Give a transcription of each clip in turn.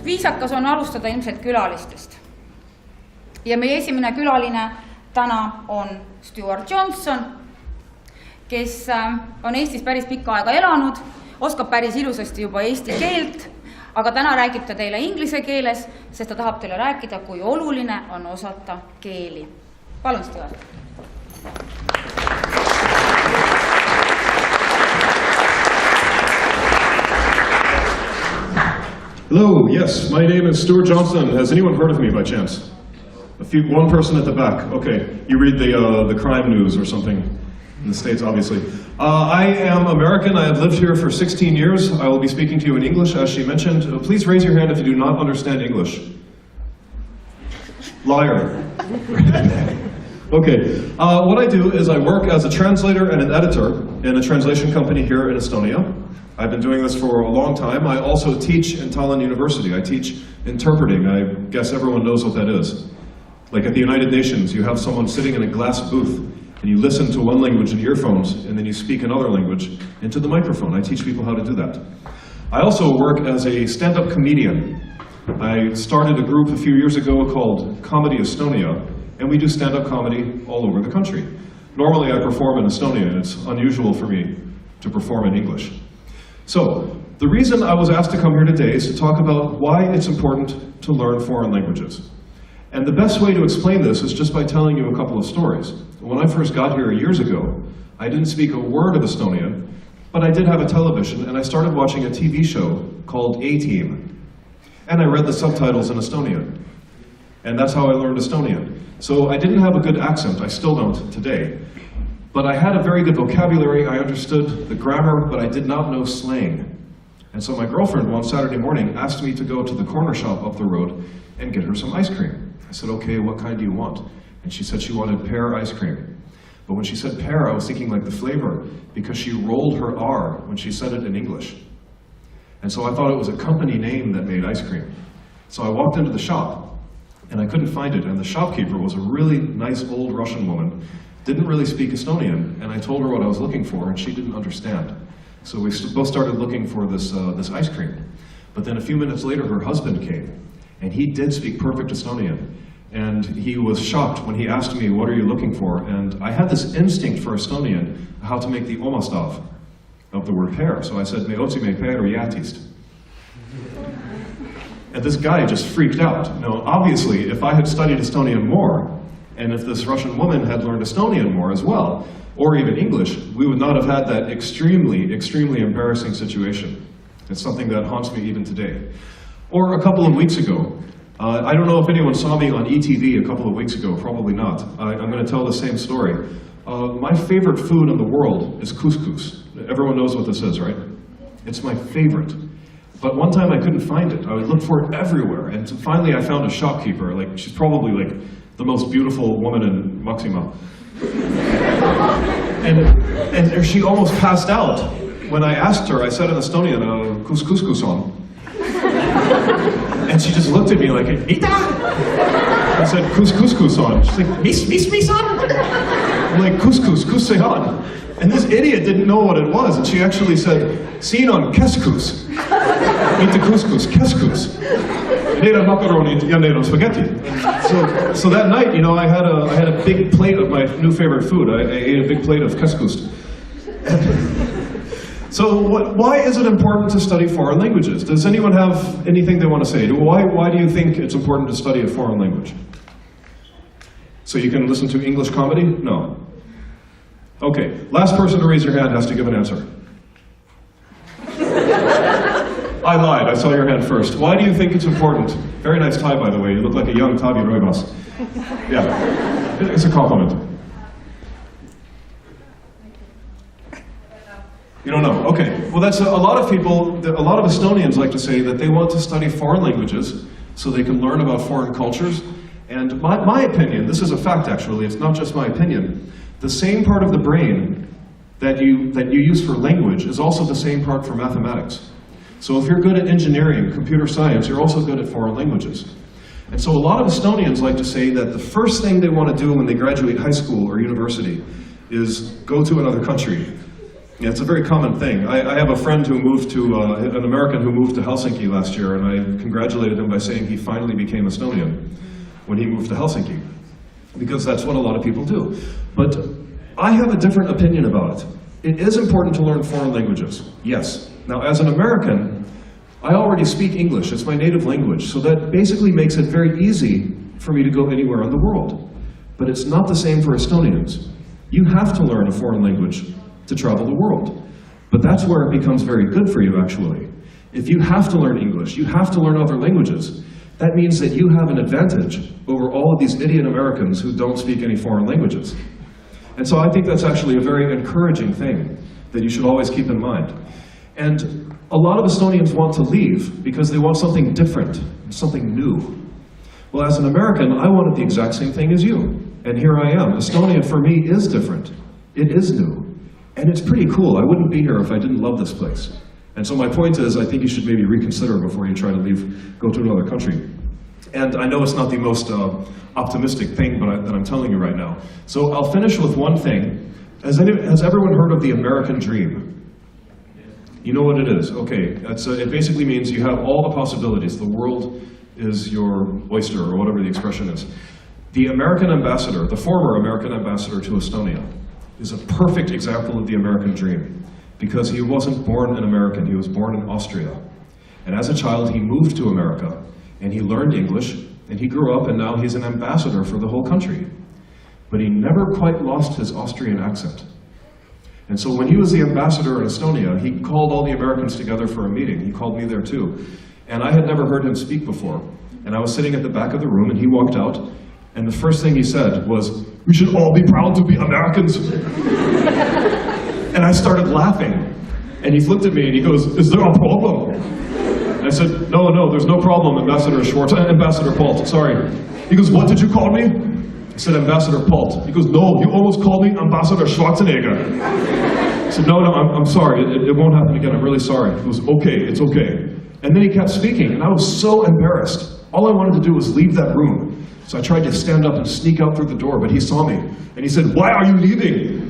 viisakas on alustada ilmselt külalistest. Ja meie esimene külaline täna on Stuart Johnson, kes on Eestis päris pikka aega elanud, oskab päris ilusasti juba eesti keelt, aga täna räägib ta teile inglise keeles, sest ta tahab teile rääkida, kui oluline on osata keeli. Palun, Stuart. Hello, yes, my name is Stuart Johnson. Has anyone heard of me by chance? One person at the back. Okay, you read the crime news or something in the States, obviously. I am American. I have lived here for 16 years. I will be speaking to you in English, as she mentioned. Please raise your hand if you do not understand English. Liar. Okay, what I do is I work as a translator and an editor in a translation company here in Estonia. I've been doing this for a long time. I also teach in Tallinn University. I teach interpreting. I guess everyone knows what that is. Like at the United Nations, you have someone sitting in a glass booth, and you listen to one language in earphones, and then you speak another language into the microphone. I teach people how to do that. I also work as a stand-up comedian. I started a group a few years ago called Comedy Estonia, and we do stand-up comedy all over the country. Normally I perform in Estonia, and it's unusual for me to perform in English. So, the reason I was asked to come here today is to talk about why it's important to learn foreign languages. And the best way to explain this is just by telling you a couple of stories. When I first got here years ago, I didn't speak a word of Estonian, but I did have a television, and I started watching a TV show called A-Team. And I read the subtitles in Estonian. And that's how I learned Estonian. So I didn't have a good accent, I still don't today. But I had a very good vocabulary, I understood the grammar, but I did not know slang. And so my girlfriend one Saturday morning asked me to go to the corner shop up the road and get her some ice cream. I said, okay, what kind do you want? And she said she wanted pear ice cream. But when she said pear, I was thinking like the flavor, because she rolled her R when she said it in English. And so I thought it was a company name that made ice cream. So I walked into the shop, and I couldn't find it, and the shopkeeper was a really nice old Russian woman, didn't really speak Estonian, and I told her what I was looking for, and she didn't understand. So we both started looking for this ice cream. But then a few minutes later, her husband came, and he did speak perfect Estonian. And he was shocked when he asked me, what are you looking for? And I had this instinct for Estonian, how to make the omastav of the word pear. So I said, me otsime pear jäätist. And this guy just freaked out. Now, obviously, if I had studied Estonian more, and if this Russian woman had learned Estonian more as well, or even English, we would not have had that extremely, extremely embarrassing situation. It's something that haunts me even today. Or a couple of weeks ago, I don't know if anyone saw me on ETV a couple of weeks ago, probably not. I'm going to tell the same story. My favorite food in the world is couscous. Everyone knows what this is, right? It's my favorite. But one time I couldn't find it. I would look for it everywhere, and finally I found a shopkeeper. Like, she's probably like the most beautiful woman in Maxima. and she almost passed out. When I asked her, I said in Estonian, couscous on. And she just looked at me like, Ita? I said, couscous on. She's like, mis on? I'm like, couscous on. And this idiot didn't know what it was, and she actually said, siin on keskus. Mitte couscous, keskus. Need on macaroni ja need on spaghetti. So that night, you know, I had a big plate of my new favorite food. I ate a big plate of keskus. So why is it important to study foreign languages? Does anyone have anything they want to say? Why do you think it's important to study a foreign language? So you can listen to English comedy? No. Okay, last person to raise your hand has to give an answer. I lied, I saw your hand first. Why do you think it's important? Very nice tie, by the way. You look like a young Tavi Roibas. Yeah, it's a compliment. You don't know, okay. Well, that's a lot of people, a lot of Estonians like to say that they want to study foreign languages so they can learn about foreign cultures. And my opinion, this is a fact actually, it's not just my opinion, the same part of the brain that you use for language is also the same part for mathematics. So if you're good at engineering, computer science, you're also good at foreign languages. And so a lot of Estonians like to say that the first thing they want to do when they graduate high school or university is go to another country Yeah, it's a very common thing. I have a friend who moved to, an American who moved to Helsinki last year, and I congratulated him by saying he finally became Estonian when he moved to Helsinki, because that's what a lot of people do. But I have a different opinion about it. It is important to learn foreign languages, yes. Now, as an American, I already speak English. It's my native language, so that basically makes it very easy for me to go anywhere in the world. But it's not the same for Estonians. You have to learn a foreign language to travel the world. But that's where it becomes very good for you, actually. If you have to learn English, you have to learn other languages, that means that you have an advantage over all of these idiot Americans who don't speak any foreign languages. And so I think that's actually a very encouraging thing that you should always keep in mind. And a lot of Estonians want to leave because they want something different, something new. Well, as an American, I wanted the exact same thing as you. And here I am. Estonia, for me, is different. It is new. And it's pretty cool. I wouldn't be here if I didn't love this place. And so my point is, I think you should maybe reconsider before you try to leave, go to another country. And I know it's not the most optimistic thing that I'm telling you right now. So I'll finish with one thing. Has everyone heard of the American dream? You know what it is? Okay, it basically means you have all the possibilities. The world is your oyster, or whatever the expression is. The American ambassador, the former American ambassador to Estonia, is a perfect example of the American dream, because he wasn't born an American, he was born in Austria. And as a child, he moved to America, and he learned English, and he grew up, and now he's an ambassador for the whole country. But he never quite lost his Austrian accent. And so when he was the ambassador in Estonia, he called all the Americans together for a meeting. He called me there too. And I had never heard him speak before. And I was sitting at the back of the room, and he walked out, and the first thing he said was, "We should all be proud to be Americans." And I started laughing. And he looked at me and he goes, "Is there a problem?" And I said, No, there's no problem, Ambassador Palt, sorry. He goes, "What did you call me?" I said, "Ambassador Palt." He goes, "No, you almost called me Ambassador Schwarzenegger." I said, No, I'm sorry, it won't happen again, I'm really sorry. He goes, "Okay, it's okay." And then he kept speaking, and I was so embarrassed. All I wanted to do was leave that room. So I tried to stand up and sneak out through the door, but he saw me. And he said, "Why are you leaving?"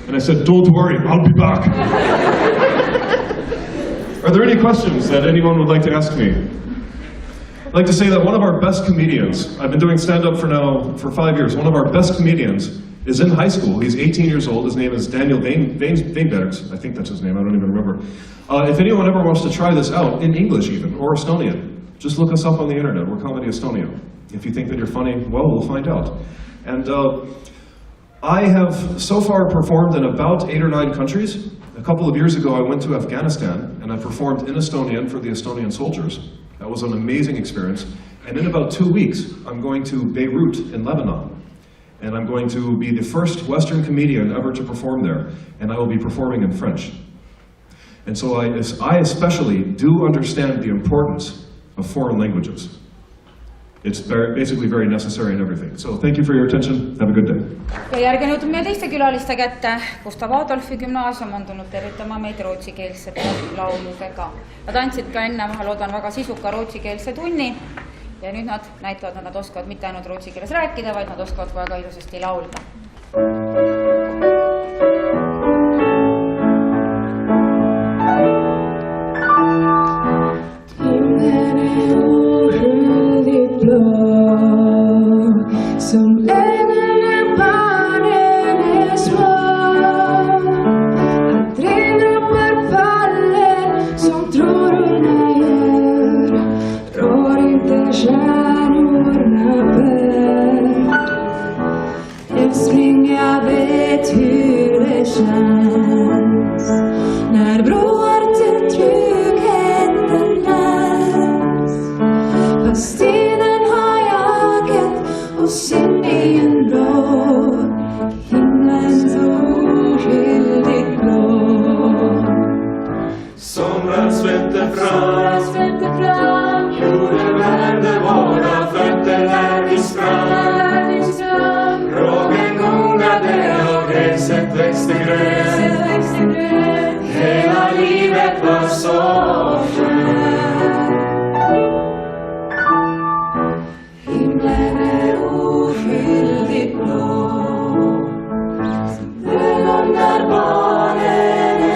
And I said, "Don't worry, I'll be back." Are there any questions that anyone would like to ask me? I'd like to say that one of our best comedians, I've been doing stand-up for 5 years, one of our best comedians is in high school. He's 18 years old. His name is Daniel Weinbergs. I think that's his name, I don't even remember. If anyone ever wants to try this out, in English even, or Estonian, just look us up on the internet. We're Comedy Estonia. If you think that you're funny, well, we'll find out. And I have so far performed in about 8 or 9 countries. A couple of years ago, I went to Afghanistan, and I performed in Estonian for the Estonian soldiers. That was an amazing experience. And in about 2 weeks, I'm going to Beirut in Lebanon. And I'm going to be the first Western comedian ever to perform there. And I will be performing in French. And so I especially do understand the importance of foreign languages. It's basically very necessary in everything. So thank you for your attention. Have a good day. Ja järgi nüüd meie teiste külaliste kätte. Gustav Adolfi gümnaasium on tulnud tervitama meid rootsikeelsete lauludega. Nad andsid ka enne, ma loodan, väga sisuka rootsikeelse tunni. Ja nüüd nad näitavad, et nad oskavad mitte ainult rootsi keeles rääkida, vaid nad oskavad väga ilusasti laulda. Som lögnen barnen är små, att regndroppar faller som trådarna gör, rår inte stjärnorna bär. Älskling, jag vet hur det känns när broar till tryggheten lärs. Fast tiden har jagat och synd i en blå, himlen så oskyldigt blå. Somran svette fram, jorden värmde våra fötter när vi sprang. Rågen gungade och gräset växte grönt. Hela livet var så skönt. Himlen är oskyldigt blå, som ögon där barnen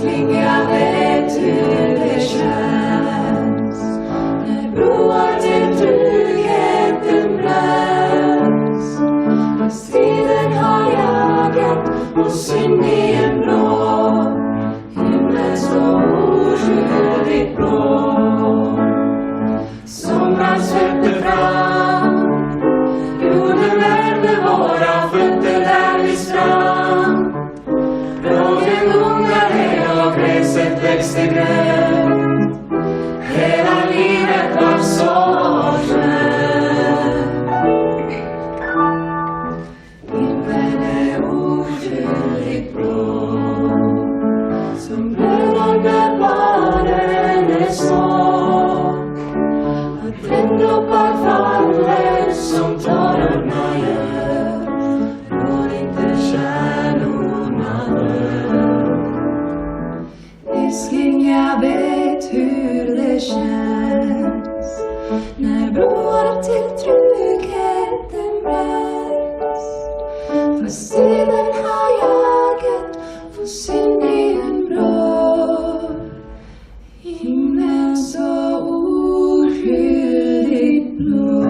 Älskling, jag vet hur det känns när broar till tryggheten bränns. Fast tiden har jagat och synd i en blå himmel så oskyldigt blå. Sommaren svepte fram, jorden värmde våra fötter där vid strand. Rågen gungade och gräset växte grönt. Hela livet var så skönt. Himlen är oskyldigt blå, som blödande barnen är små. Att regndroppar faller som tårarna gör, rår inte kärnorna dör. Älskling, jag vet hur det känns när broar till tryggheten bränns. Fast tiden har jagat och synd i en blå himmel så oskyldigt blå.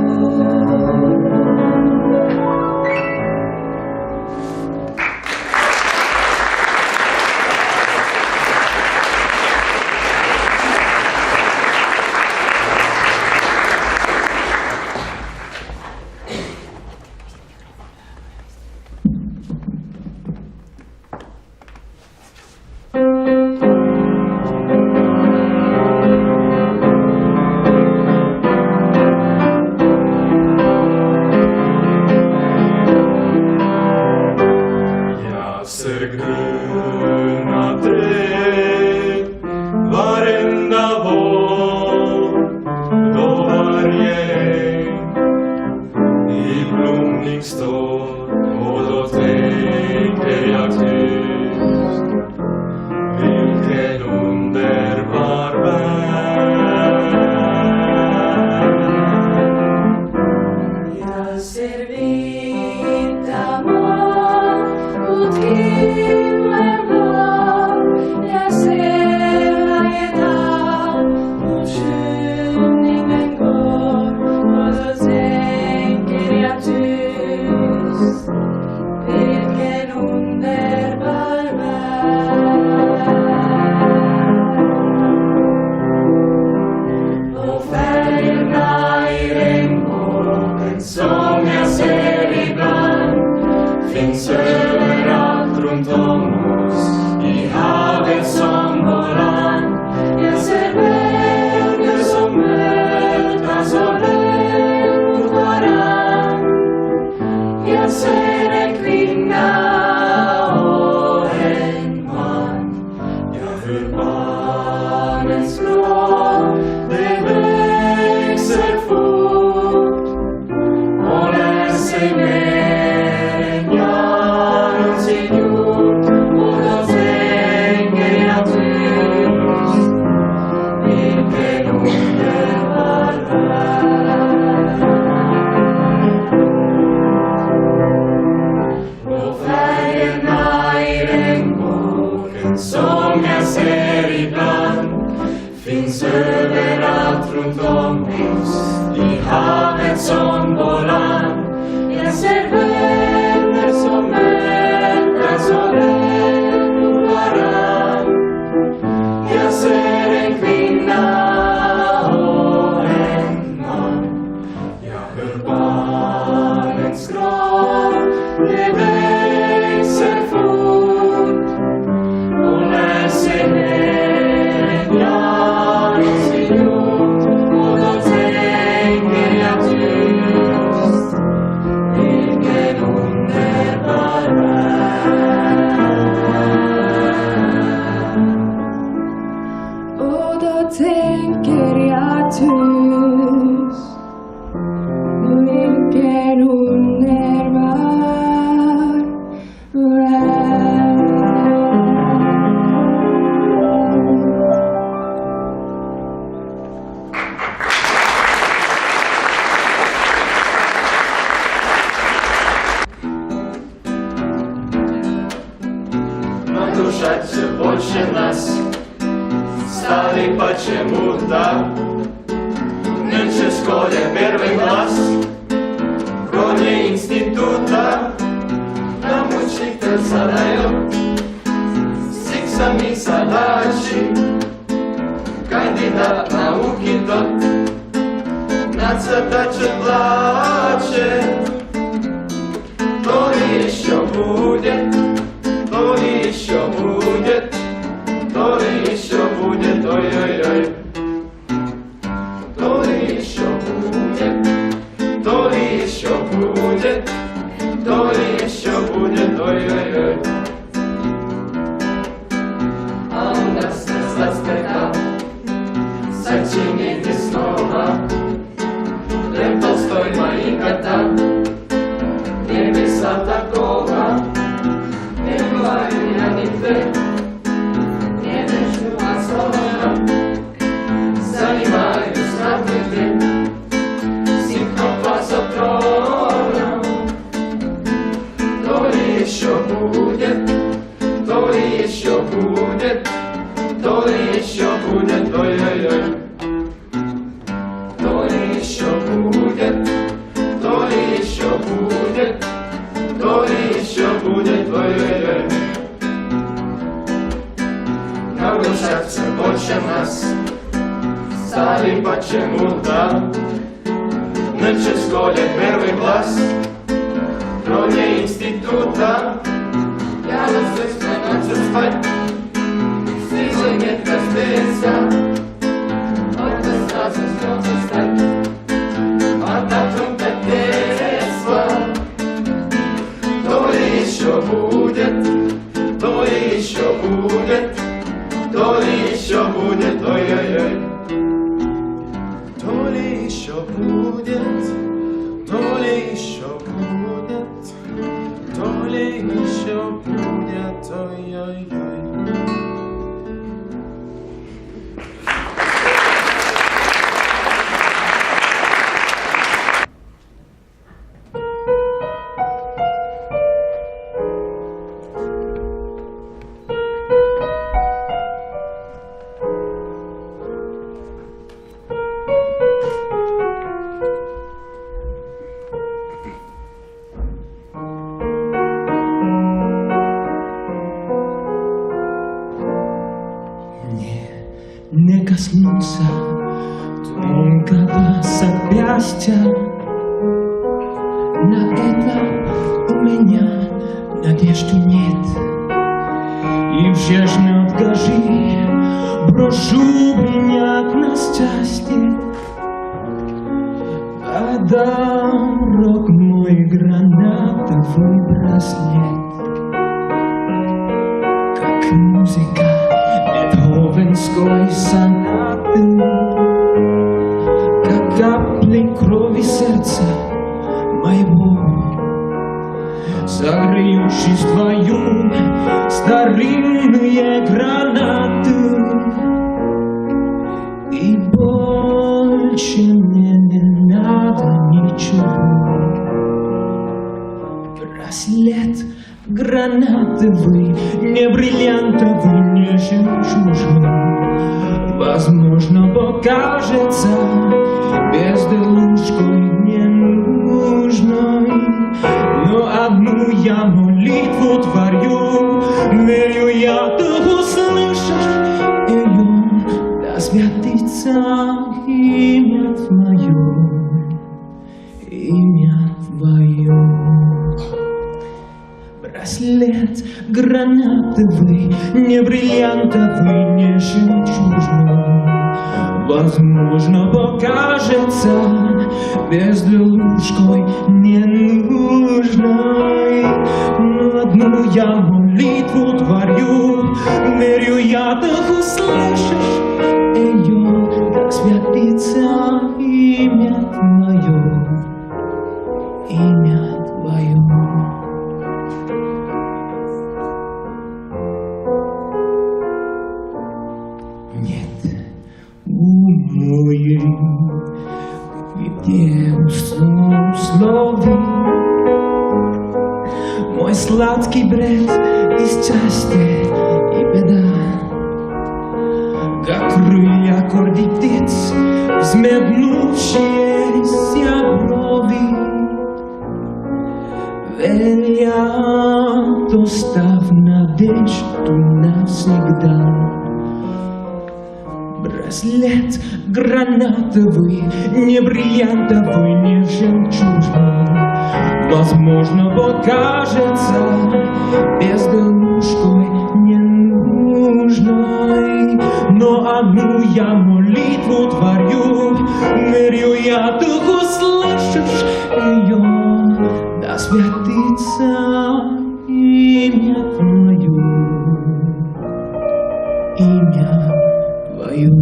Jag ser gröna träd varenda vår, då varje äng i blomning står, och då tänker jag tyst, vilken underbar värld. Jag ser vita moln mot himlen blå. Jag ser varje dag mot skymningen går, och då tänker jag tyst, vilken underbar värld. Och färgerna i regnbågen som jag ser ibland finns överallt runt om oss, i havet som på land. Jag ser vänner som mötas och ler mot varann. Jag ser en kvinna och en man. Jag hör barnens gråt, det växer fort och lär sig mer än jag någonsin gjort. Och då tänker jag tyst, vilken underbar värld. Och färgerna i regnbågen som jag ser ibland finns överallt runt om oss, i havet som på land. Jag ser vänner som mötas och ler mot varann. Jag ser en kvinna och en man. Jag hör barnens gråt, det växer fort och lär sig mer än jag någonsin gjort. Och då tänker jag tyst, vilken нарушать больше нас стали почему-то. Нынче в школе первый класс, кроме института, нам учитель задает с иксами задачи. Кандидат науки тот над задачей плачет. То ли еще будет, то ли еще будет, то ли еще будет, ой-ой-ой. То ли еще будет, то ли еще будет, то ли еще будет, ой-ой-ой. А у нас не застыка, сочинение снова. Лев Толстой, мои кота, небеса такого. Не говорю я нигде, не дышу особо. Занимаюсь каждый день синхропазотроном. То ли еще будет, то ли еще будет, то ли еще будет, ой-ой-ой. То ли еще будет, то ли еще будет, то ли еще будет, ой-ой-ой. Нарушаться больше нас стали почему-то. Нынче в школе первый класс, кроме института. Я ложусь на ночь спать, силы нет разбиться. Только сразу слезы стать, одна труднодейство. То ли еще будет, то ли еще будет, то ли еще будет, ой-ой-ой. То ли еще будет, то ли еще будет, то ли еще будет, ой-ой-ой. Не коснуться тонкого запястья. На это у меня надежды нет. И все жмет гажи, брошу принять на счастье. Подарок мой гранатовый браслет, как музыка бетховенской сонаты, как капли крови сердца моего, согреющись твою старинные гранаты. И больше мне не надо ничего. Браслет гранатовый, не бриллиантовый, не жемчужный. Возможно, покажется безделушкой ненужной, но одну я молитву творю, верю я, ты услышишь ее, да святится имя твое, имя твое. Браслет гранатовый, не бриллиантовый, не жемчужный. Возможно, покажется безделушкой ненужной, но одну я молитву творю, верю я, так услышишь ее, так святится имя твое, имя твое. Нет, моей где условий мой сладкий бред из части акорди птиц взметнувшиеся брови велят остав надежду навсегда. Браслет гранатовый, не бриллиантовый, не жемчужный. Возможно, покажется безделушкой ненужной, но одну я молитву творю, верю я, ты услышишь ее, да святится имя твое, имя твое.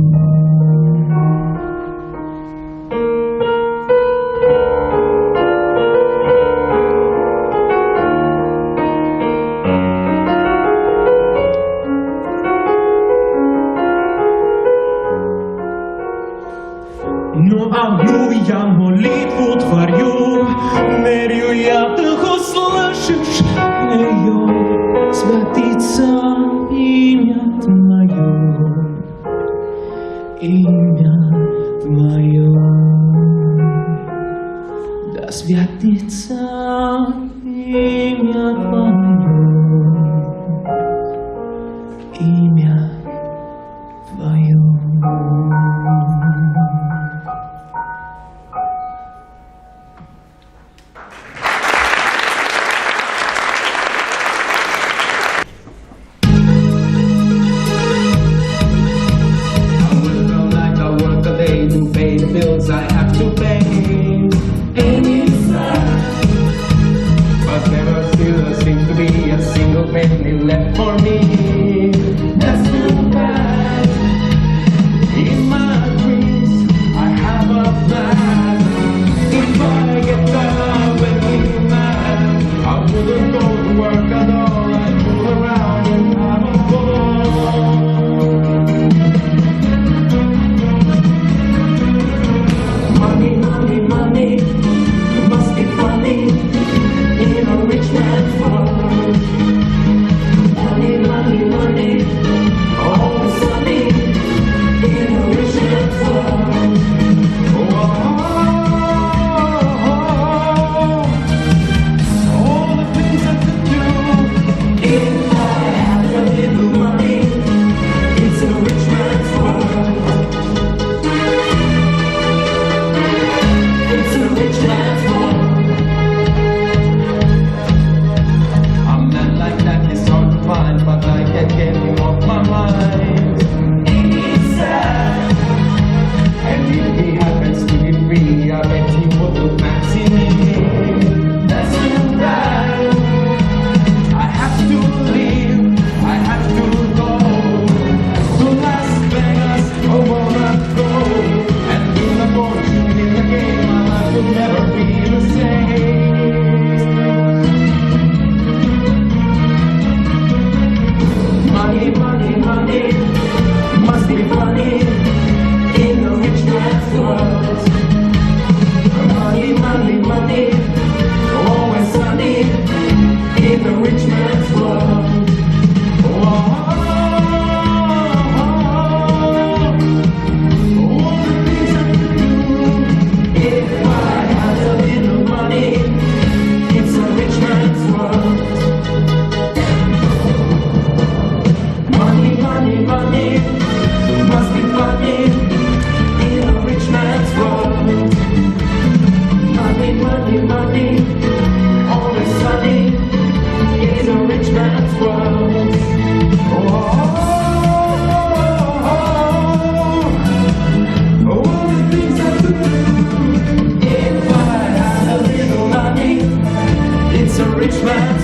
Но одну я молитву творю, верю я, ты услышишь ее, святится имя твое, имя твое, да святится имя твое, имя твое. To pay the bills I have to pay, and it's sad, but there still seems to be a single penny left for me. That's too bad. In my dreams I have a plan. If I get down and be mad, I wouldn't go to work at all. I'd fool around and have a ball. Money, must be funny in a rich man's world. Money, always sunny in a rich man's world. All the things I could do if I had a little money. It's a rich man's world. It's a rich man's world. A man like that is hard to find, but I can't get him off my mind. He's sad, and if he happens to be free, I bet he would look fancy me. That's too bad. I have to leave, I have to go to Las Vegas or Monaco, and win a fortune in the game. Will never be the same. Money, must be funny in a rich man's world. Money, always sunny in a rich man's world. All the things I could do if I had a little money. It's a rich man's world. Money, must be funny in a rich man's world. Money, always sunny in a rich man's world. All the things I could do if I had a little money. It's a rich man.